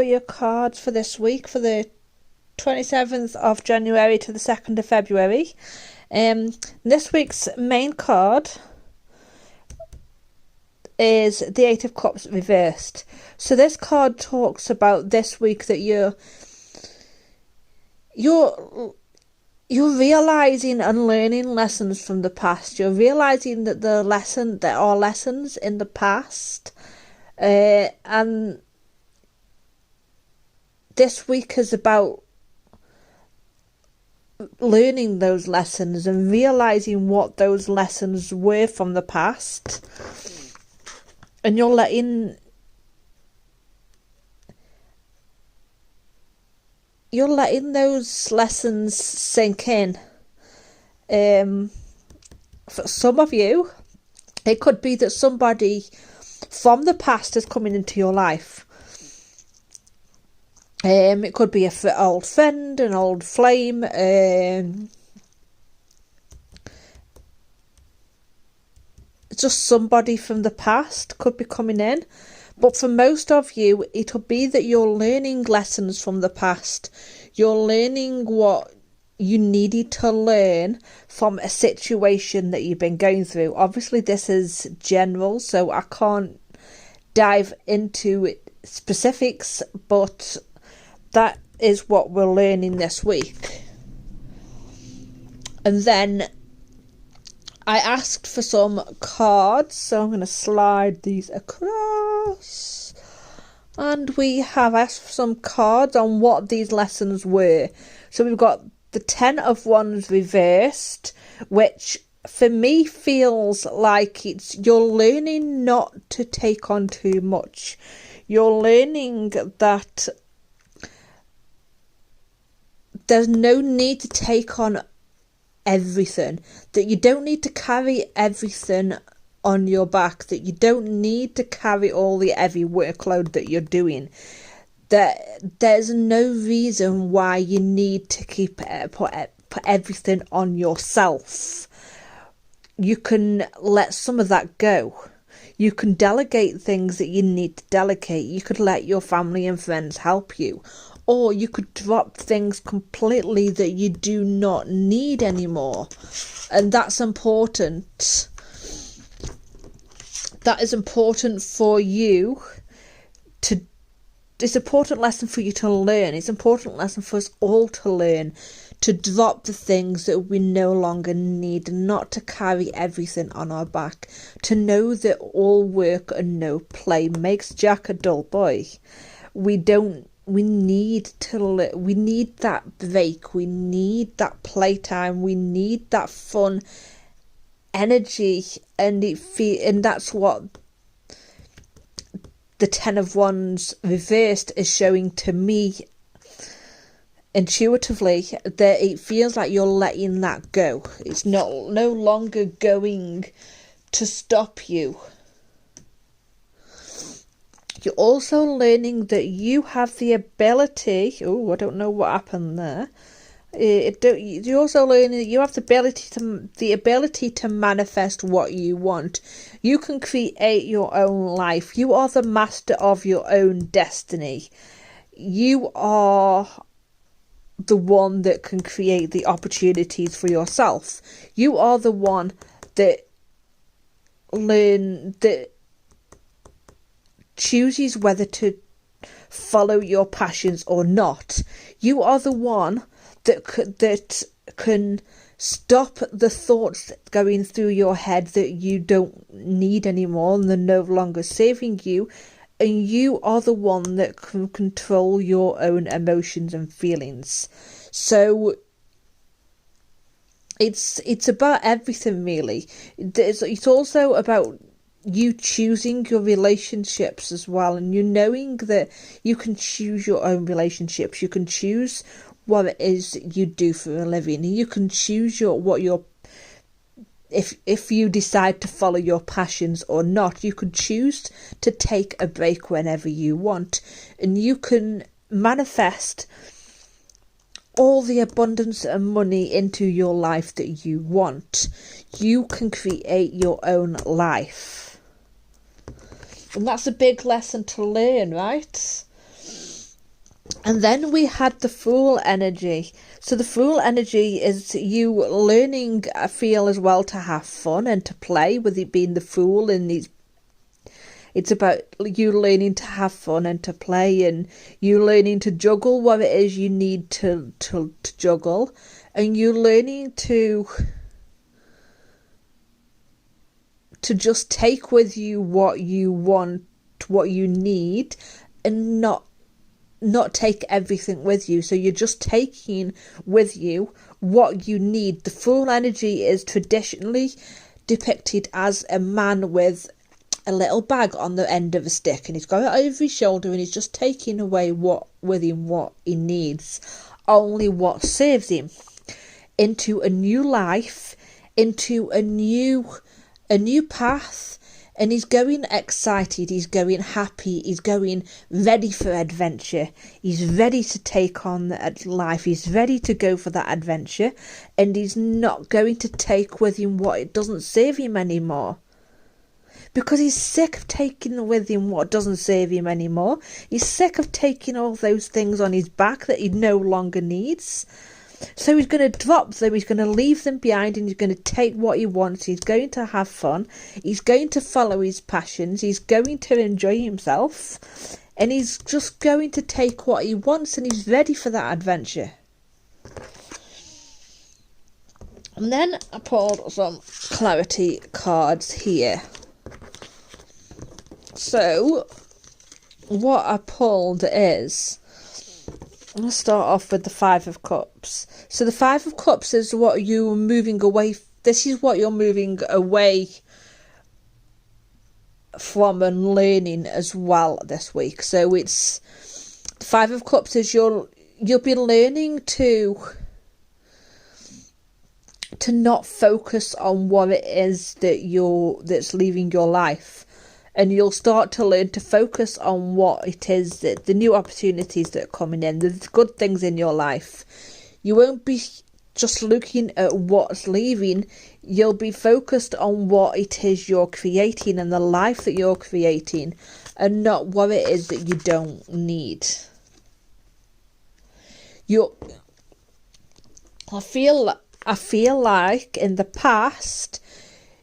your cards for this week, for the 27th of January to the 2nd of February. This week's main card is the Eight of Cups reversed. So this card talks about this week that you're realizing and learning lessons from the past. You're realizing that there are lessons in the past, and this week is about learning those lessons and realizing what those lessons were from the past, and you're letting those lessons sink in. For some of you, it could be that somebody from the past is coming into your life. It could be an old friend, an old flame, just somebody from the past could be coming in. But for most of you, it'll be that you're learning lessons from the past. You're learning what you needed to learn from a situation that you've been going through. Obviously, this is general, so I can't dive into specifics, but that is what we're learning this week. And then I asked for some cards, so I'm going to slide these across. And we have asked for some cards on what these lessons were. So we've got the 10 of Wands reversed, which for me feels like you're learning not to take on too much. You're learning that there's no need to take on everything, that you don't need to carry everything on your back, that you don't need to carry all the heavy workload that you're doing, that there's no reason why you need to put everything on yourself. You can let some of that go. You can delegate things that you need to delegate. You could let your family and friends help you. Or you could drop things completely that you do not need anymore. And that's important. That is important for you to... It's an important lesson for you to learn. It's an important lesson for us all to learn. To drop the things that we no longer need. Not to carry everything on our back. To know that all work and no play makes Jack a dull boy. We need that break, we need that playtime, we need that fun energy, and that's what the 10 of Wands reversed is showing to me intuitively, that it feels like you're letting that go. It's no longer going to stop you. You're also learning that you have the ability... Oh, I don't know what happened there. You're also learning that you have the ability to manifest what you want. You can create your own life. You are the master of your own destiny. You are the one that can create the opportunities for yourself. You are the one that chooses whether to follow your passions or not. You are the one that can stop the thoughts going through your head that you don't need anymore and they're no longer serving you. And you are the one that can control your own emotions and feelings. So it's about everything, really. It's also about you choosing your relationships as well, and you knowing that you can choose your own relationships. You can choose what it is you do for a living. You can choose if you decide to follow your passions or not. You can choose to take a break whenever you want, and you can manifest all the abundance and money into your life that you want. You can create your own life. And that's a big lesson to learn, right? And then we had the Fool energy. So the Fool energy is you learning, I feel, as well, to have fun and to play with it being the Fool. And it's about you learning to have fun and to play, and you learning to juggle what it is you need to juggle, and you learning to just take with you what you want, what you need, and not take everything with you. So you're just taking with you what you need. The Fool energy is traditionally depicted as a man with a little bag on the end of a stick, and he's got it over his shoulder, and he's just taking away what he needs, only what serves him, into a new life, into a new path. And he's going excited, he's going happy, he's going ready for adventure, he's ready to take on life, he's ready to go for that adventure, and he's not going to take with him what it doesn't serve him anymore. Because he's sick of taking with him what doesn't serve him anymore. He's sick of taking all those things on his back that he no longer needs. So he's going to drop them, he's going to leave them behind, and he's going to take what he wants. He's going to have fun, he's going to follow his passions, he's going to enjoy himself, and he's just going to take what he wants, and he's ready for that adventure. And then I pulled some clarity cards here. So what I pulled is, I'm going to start off with the Five of Cups. So the Five of Cups is what you're moving away. This is what you're moving away from and learning as well this week. So it's the Five of Cups is you'll be learning to not focus on what it is that's leaving your life. And you'll start to learn to focus on what it is, that the new opportunities that are coming in, the good things in your life. You won't be just looking at what's leaving. You'll be focused on what it is you're creating and the life that you're creating, and not what it is that you don't need. I feel like in the past,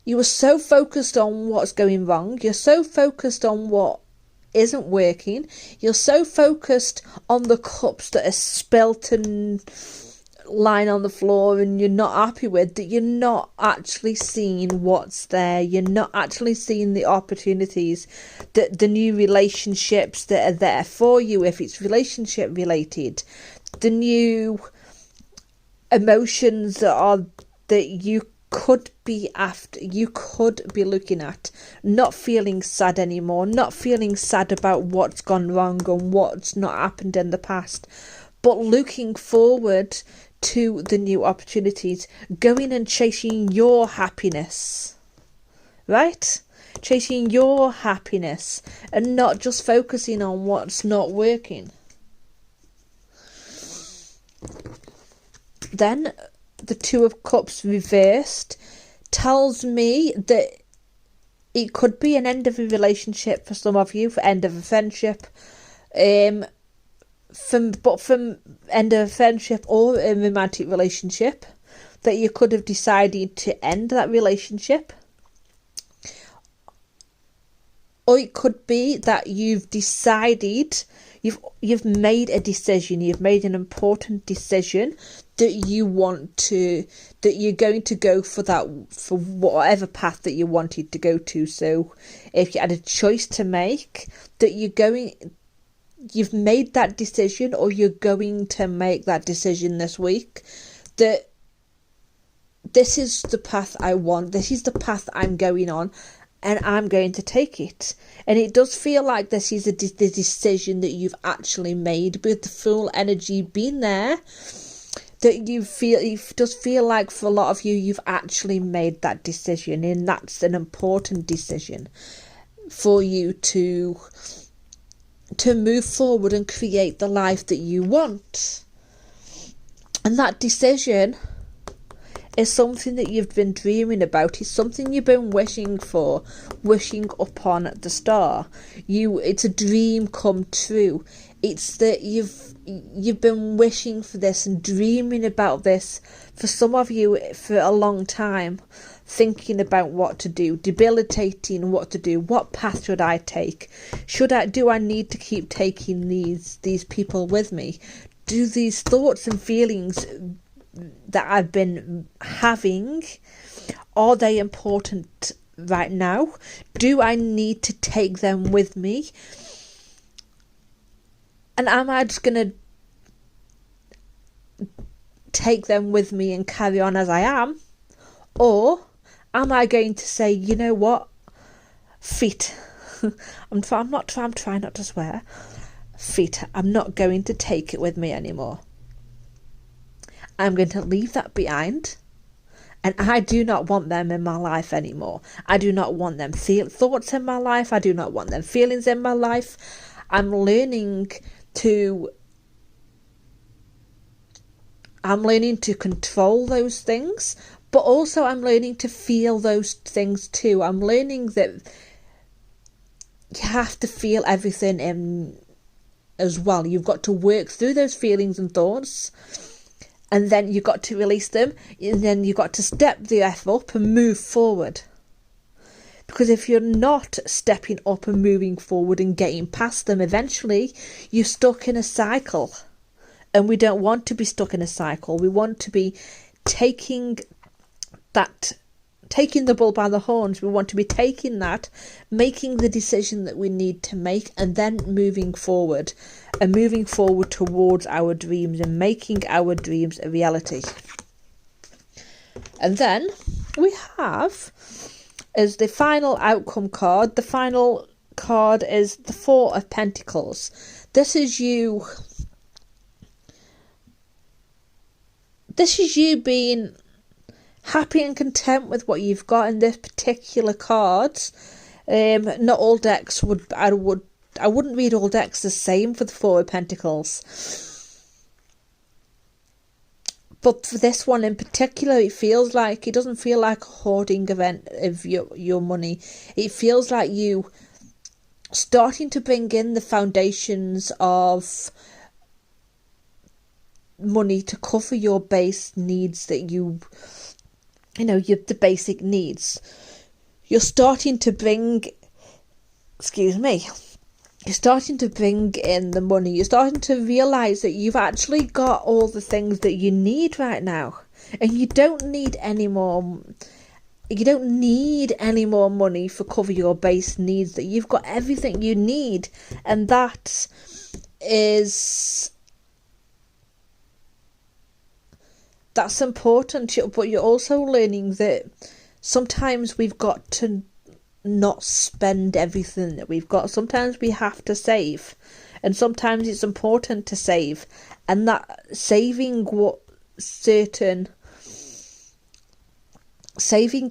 you were so focused on what's going wrong. You're so focused on what isn't working. You're so focused on the cups that are spilt and lying on the floor and you're not happy with, that you're not actually seeing what's there. You're not actually seeing the opportunities, the new relationships that are there for you if it's relationship related, the new emotions that you could be looking at, not feeling sad anymore, not feeling sad about what's gone wrong and what's not happened in the past, but looking forward to the new opportunities, going and chasing your happiness, right? Chasing your happiness and not just focusing on what's not working. Then the Two of Cups reversed tells me that it could be an end of a relationship for some of you, for end of a friendship, from end of a friendship or a romantic relationship, that you could have decided to end that relationship. Or it could be that you've decided, you've made a decision, you've made an important decision that you're going to go for whatever path that you wanted to go to. So if you had a choice to make, that you've made that decision, or you're going to make that decision this week, that this is the path I want, this is the path I'm going on, and I'm going to take it. And it does feel like this is the decision that you've actually made, with the Fool energy being there, that it does feel like for a lot of you, you've actually made that decision, and that's an important decision for you to move forward and create the life that you want. And that decision is something that you've been dreaming about. It's something you've been wishing upon at the star. It's a dream come true. It's that you've been wishing for this and dreaming about this, for some of you, for a long time, thinking about what to do, debilitating what to do, what path should I take? Do I need to keep taking these people with me? Do these thoughts and feelings that I've been having, are they important right now? Do I need to take them with me? And am I just going to take them with me and carry on as I am? Or am I going to say, you know what? Feet. I'm trying not to swear. Feet. I'm not going to take it with me anymore. I'm going to leave that behind. And I do not want them in my life anymore. I do not want them thoughts in my life. I do not want them feelings in my life. I'm learning to control those things, but also I'm learning to feel those things too. I'm learning that you have to feel everything in as well. You've got to work through those feelings and thoughts, and then you've got to release them, and then you've got to step the F up and move forward. Because if you're not stepping up and moving forward and getting past them, eventually you're stuck in a cycle. And we don't want to be stuck in a cycle. We want to be taking the bull by the horns. We want to be taking that, making the decision that we need to make, and then moving forward. And moving forward towards our dreams and making our dreams a reality. And then we have, as the final outcome card, the final card is the Four of Pentacles. This is you being happy and content with what you've got in this particular card. Not all decks I wouldn't read all decks the same for the Four of Pentacles. But for this one in particular, it doesn't feel like a hoarding event of your money. It feels like you starting to bring in the foundations of money to cover your base needs that the basic needs. You're starting to bring in the money. You're starting to realise that you've actually got all the things that you need right now. And you don't need any more money for cover your base needs. That you've got everything you need. And that's important. But you're also learning that sometimes we've got to not spend everything that we've got. Sometimes we have to save, and sometimes it's important to save, and that saving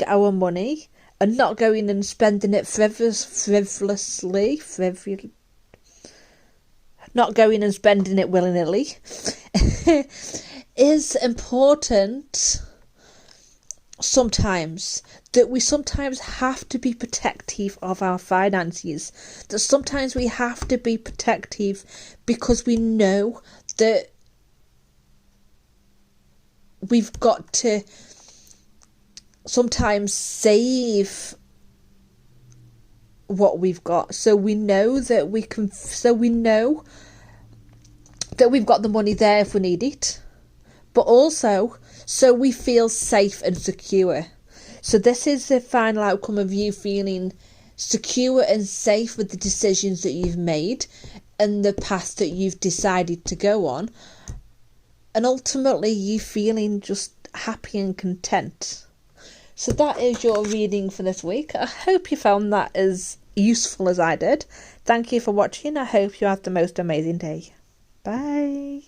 our money and not going and spending it frivolously, not going and spending it willy-nilly is important. Sometimes we have to be protective of our finances, that sometimes we have to be protective because we know that we've got to sometimes save what we've got, so we know that we've got the money there if we need it, but also so we feel safe and secure. So this is the final outcome of you feeling secure and safe with the decisions that you've made and the path that you've decided to go on. And ultimately you feeling just happy and content. So that is your reading for this week. I hope you found that as useful as I did. Thank you for watching. I hope you have the most amazing day. Bye.